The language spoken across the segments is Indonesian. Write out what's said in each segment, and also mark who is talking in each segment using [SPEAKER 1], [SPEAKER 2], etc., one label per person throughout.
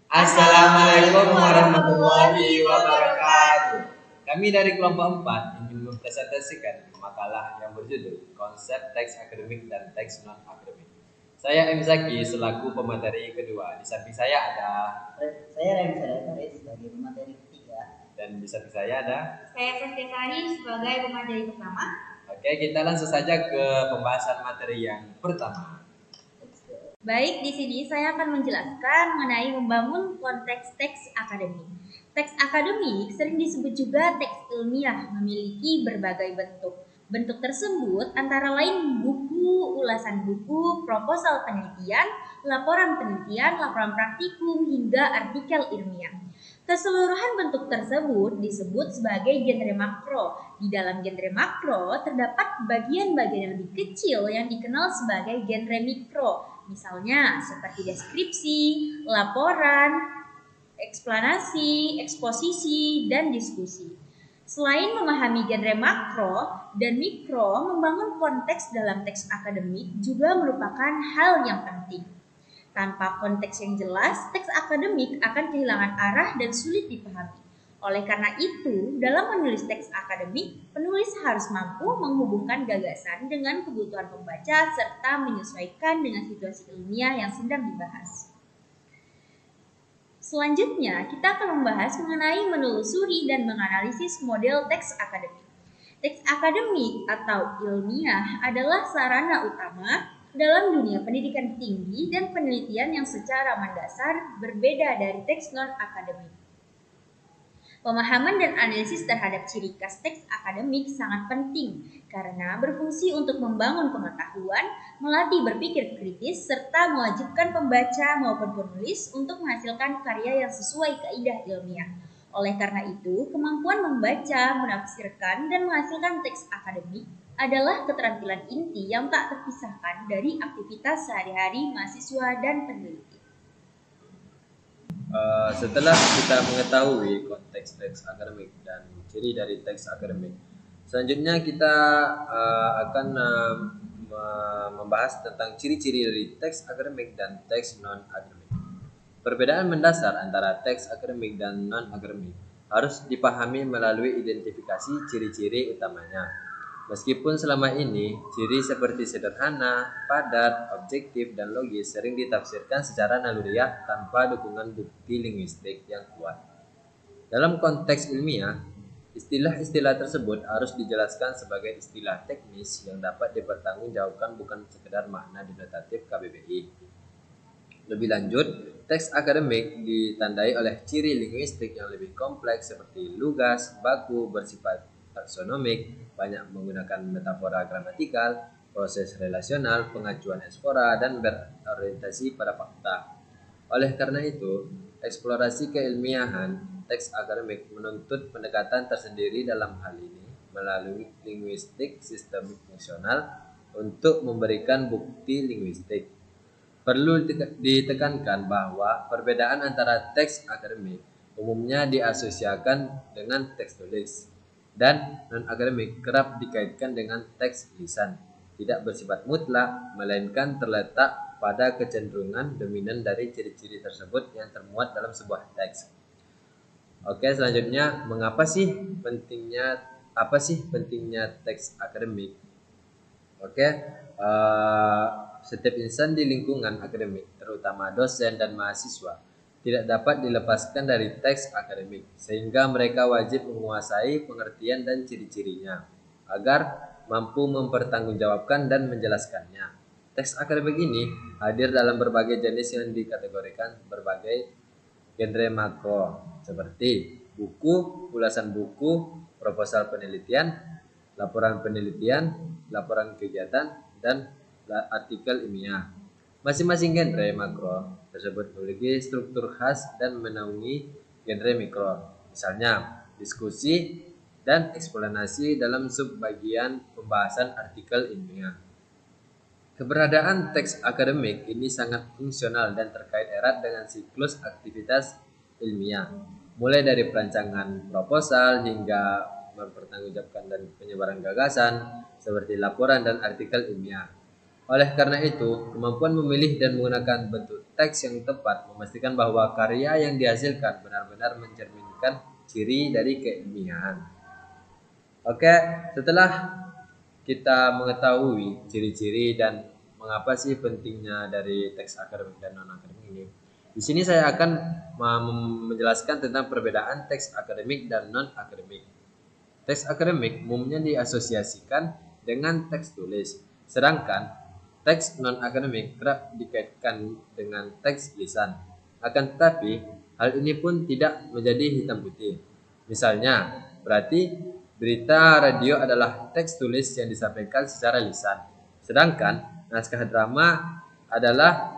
[SPEAKER 1] Assalamualaikum warahmatullahi wabarakatuh. Kami dari kelompok 4 ingin mempresentasikan makalah yang berjudul Konsep Teks Akademik dan Teks Non-Akademik. Saya M. Zaki selaku pemateri kedua. Di samping saya ada
[SPEAKER 2] Saya Remsa Faris sebagai pemateri ketiga.
[SPEAKER 1] Dan di samping saya ada
[SPEAKER 3] Saya Saskia Sari sebagai pemateri pertama.
[SPEAKER 1] Oke, kita langsung saja ke pembahasan materi yang pertama.
[SPEAKER 3] Baik, di sini saya akan menjelaskan mengenai membangun konteks teks akademik. Teks akademik sering disebut juga teks ilmiah, memiliki berbagai bentuk. Bentuk tersebut antara lain buku, ulasan buku, proposal penelitian, laporan praktikum, hingga artikel ilmiah. Keseluruhan bentuk tersebut disebut sebagai genre makro. Di dalam genre makro terdapat bagian-bagian yang lebih kecil yang dikenal sebagai genre mikro. Misalnya seperti deskripsi, laporan, eksplanasi, eksposisi, dan diskusi. Selain memahami genre makro dan mikro, membangun konteks dalam teks akademik juga merupakan hal yang penting. Tanpa konteks yang jelas, teks akademik akan kehilangan arah dan sulit dipahami. Oleh karena itu, dalam menulis teks akademik, penulis harus mampu menghubungkan gagasan dengan kebutuhan pembaca serta menyesuaikan dengan situasi ilmiah yang sedang dibahas. Selanjutnya, kita akan membahas mengenai menelusuri dan menganalisis model teks akademik. Teks akademik atau ilmiah adalah sarana utama dalam dunia pendidikan tinggi dan penelitian yang secara mendasar berbeda dari teks non-akademik. Pemahaman dan analisis terhadap ciri khas teks akademik sangat penting karena berfungsi untuk membangun pengetahuan, melatih berpikir kritis, serta mewajibkan pembaca maupun penulis untuk menghasilkan karya yang sesuai kaidah ilmiah. Oleh karena itu, kemampuan membaca, menafsirkan, dan menghasilkan teks akademik adalah keterampilan inti yang tak terpisahkan dari aktivitas sehari-hari mahasiswa dan peneliti.
[SPEAKER 1] Setelah kita mengetahui konteks teks akademik dan ciri dari teks akademik, selanjutnya kita akan membahas tentang ciri-ciri dari teks akademik dan teks non-akademik. Perbedaan mendasar antara teks akademik dan non-akademik harus dipahami melalui identifikasi ciri-ciri utamanya. Meskipun selama ini ciri seperti sederhana, padat, objektif, dan logis sering ditafsirkan secara naluriah tanpa dukungan bukti linguistik yang kuat. Dalam konteks ilmiah, istilah-istilah tersebut harus dijelaskan sebagai istilah teknis yang dapat dipertanggungjawabkan bukan sekedar makna denotatif KBBI. Lebih lanjut, teks akademik ditandai oleh ciri linguistik yang lebih kompleks seperti lugas, baku, bersifat taksonomik, banyak menggunakan metafora gramatikal, proses relasional, pengacuan ekspora, dan berorientasi pada fakta. Oleh karena itu, eksplorasi keilmiahan teks akademik menuntut pendekatan tersendiri dalam hal ini melalui linguistik sistemik fungsional untuk memberikan bukti linguistik. Perlu ditekankan bahwa perbedaan antara teks akademik umumnya diasosiasikan dengan teks tulis dan non-akademik kerap dikaitkan dengan teks lisan, tidak bersifat mutlak, melainkan terletak pada kecenderungan dominan dari ciri-ciri tersebut yang termuat dalam sebuah teks. Oke, selanjutnya, apa sih pentingnya teks akademik? Oke, setiap insan di lingkungan akademik, terutama dosen dan mahasiswa, tidak dapat dilepaskan dari teks akademik, sehingga mereka wajib menguasai pengertian dan ciri-cirinya agar mampu mempertanggungjawabkan dan menjelaskannya. Teks akademik ini hadir dalam berbagai jenis yang dikategorikan berbagai genre makro, seperti buku, ulasan buku, proposal penelitian, laporan penelitian, laporan kegiatan, dan artikel ilmiah. Masing-masing genre makro tersebut memiliki struktur khas dan menaungi genre mikro, misalnya diskusi dan eksplanasi dalam subbagian pembahasan artikel ilmiah. Keberadaan teks akademik ini sangat fungsional dan terkait erat dengan siklus aktivitas ilmiah, mulai dari perancangan proposal hingga mempertanggungjawabkan dan penyebaran gagasan seperti laporan dan artikel ilmiah. Oleh karena itu, kemampuan memilih dan menggunakan bentuk teks yang tepat, memastikan bahwa karya yang dihasilkan benar-benar mencerminkan ciri dari keilmiahan. Oke, setelah kita mengetahui ciri-ciri dan mengapa sih pentingnya dari teks akademik dan non akademik ini, di sini saya akan menjelaskan tentang perbedaan teks akademik dan non akademik. Teks akademik umumnya diasosiasikan dengan teks tulis, sedangkan teks non akademik kerap dikaitkan dengan teks lisan. Akan tetapi, hal ini pun tidak menjadi hitam putih. Misalnya, berarti berita radio adalah teks tulis yang disampaikan secara lisan, sedangkan naskah drama adalah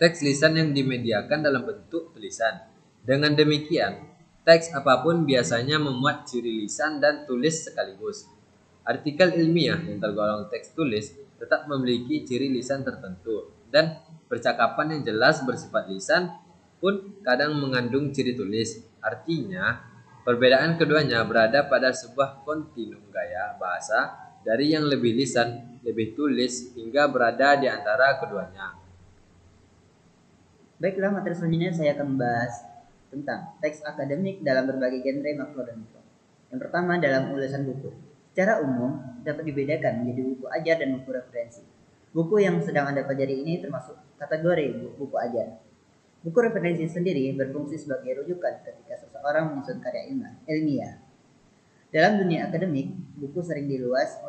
[SPEAKER 1] teks lisan yang dimediakan dalam bentuk tulisan. Dengan demikian, teks apapun biasanya memuat ciri lisan dan tulis sekaligus. Artikel ilmiah yang tergolong teks tulis tetap memiliki ciri lisan tertentu, dan percakapan yang jelas bersifat lisan pun kadang mengandung ciri tulis. Artinya, perbedaan keduanya berada pada sebuah kontinum gaya bahasa dari yang lebih lisan, lebih tulis, hingga berada di antara keduanya.
[SPEAKER 2] Baiklah, materi selanjutnya saya akan membahas tentang teks akademik dalam berbagai genre makro dan mikro. Yang pertama, dalam ulasan buku. Secara umum, dapat dibedakan menjadi buku ajar dan buku referensi. Buku yang sedang Anda pelajari ini termasuk kategori buku ajar. Buku referensi sendiri berfungsi sebagai rujukan ketika seseorang menyusun karya ilmiah. Dalam dunia akademik, buku sering diulas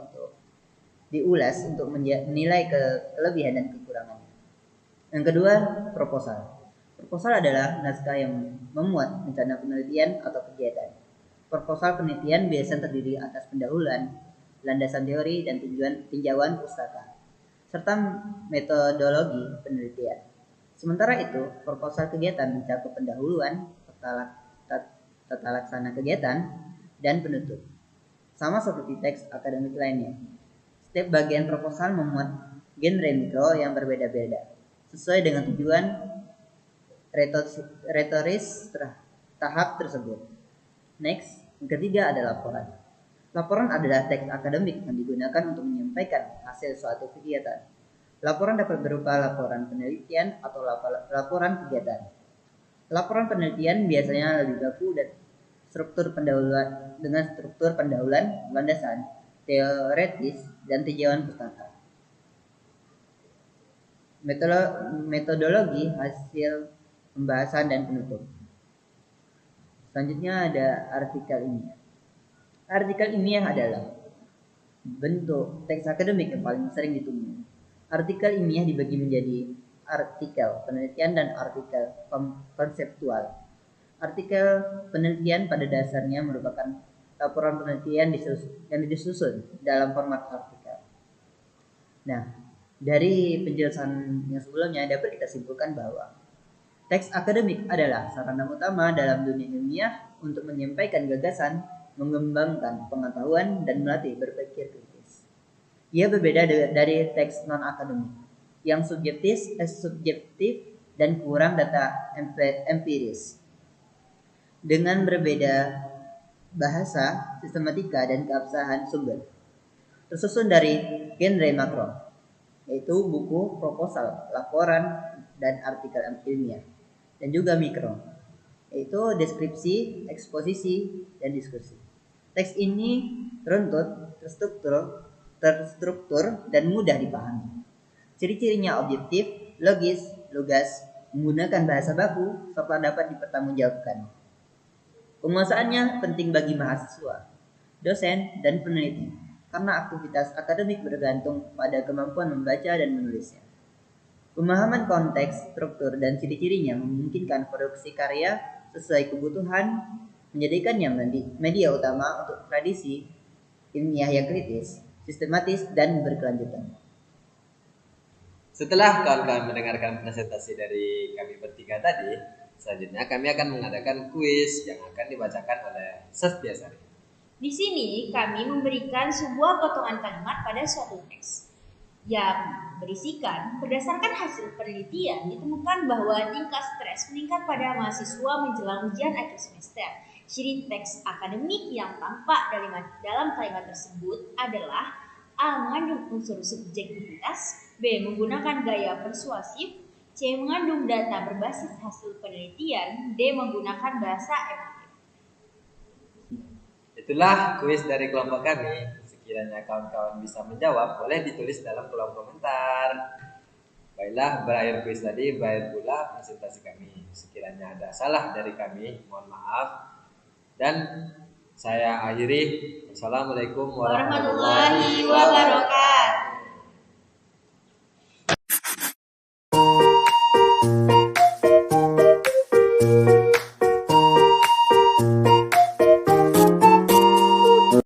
[SPEAKER 2] untuk menilai kelebihan dan kekurangannya. Yang kedua, proposal. Proposal adalah naskah yang memuat rencana penelitian atau kegiatan. Proposal penelitian biasanya terdiri atas pendahuluan, landasan teori, dan tinjauan pustaka, serta metodologi penelitian. Sementara itu, proposal kegiatan mencakup pendahuluan, tata laksana kegiatan, dan penutup. Sama seperti teks akademik lainnya, setiap bagian proposal memuat genre mikro yang berbeda-beda, sesuai dengan tujuan retoris tahap tersebut. Next, yang ketiga adalah laporan. Laporan adalah teks akademik yang digunakan untuk menyampaikan hasil suatu kegiatan. Laporan dapat berupa laporan penelitian atau laporan kegiatan. Laporan penelitian biasanya lebih baku dan struktur pendahuluan, landasan teoretis, dan tinjauan pustaka. Metodologi hasil pembahasan dan penutup. Selanjutnya ada artikel ilmiah. Artikel ilmiah adalah bentuk teks akademik yang paling sering ditemui. Artikel ilmiah dibagi menjadi artikel penelitian dan artikel konseptual. Artikel penelitian pada dasarnya merupakan laporan penelitian yang disusun dalam format artikel. Nah, dari penjelasan yang sebelumnya dapat kita simpulkan bahwa teks akademik adalah sarana utama dalam dunia ilmiah untuk menyampaikan gagasan, mengembangkan pengetahuan, dan melatih berpikir kritis. Ia berbeda dari teks non-akademik yang subjektif dan kurang data empiris. Dengan berbeda bahasa, sistematika, dan keabsahan sumber. Tersusun dari genre makro, yaitu buku, proposal, laporan, dan artikel ilmiah. Dan juga mikro, yaitu deskripsi, eksposisi, dan diskusi. Teks ini runtut, terstruktur, dan mudah dipahami. Ciri-cirinya objektif, logis, lugas, menggunakan bahasa baku, serta dapat dipertanggungjawabkan. Penguasaannya penting bagi mahasiswa, dosen, dan peneliti, karena aktivitas akademik bergantung pada kemampuan membaca dan menulisnya. Pemahaman konteks, struktur, dan ciri-cirinya memungkinkan produksi karya sesuai kebutuhan, menjadikannya media utama untuk tradisi ilmiah yang kritis, sistematis, dan berkelanjutan.
[SPEAKER 1] Setelah kawan-kawan mendengarkan presentasi dari kami bertiga tadi, selanjutnya kami akan mengadakan kuis yang akan dibacakan oleh Sastiasari.
[SPEAKER 3] Di sini kami memberikan sebuah potongan kalimat pada suatu teks yang berisikan berdasarkan hasil penelitian ditemukan bahwa tingkat stres meningkat pada mahasiswa menjelang ujian akhir semester. Ciri teks akademik yang tampak dalam kalimat tersebut adalah A. Mengandung unsur subjektivitas, B. Menggunakan gaya persuasif, C. C. Mengandung data berbasis hasil penelitian. D. Menggunakan bahasa emotif.
[SPEAKER 1] Itulah kuis dari kelompok kami. Sekiranya kawan-kawan bisa menjawab, boleh ditulis dalam kolom komentar. Baiklah, berakhir kuis tadi, berakhir pula presentasi kami. Sekiranya ada salah dari kami, mohon maaf. Dan saya akhiri. Wassalamualaikum warahmatullahi wabarakatuh.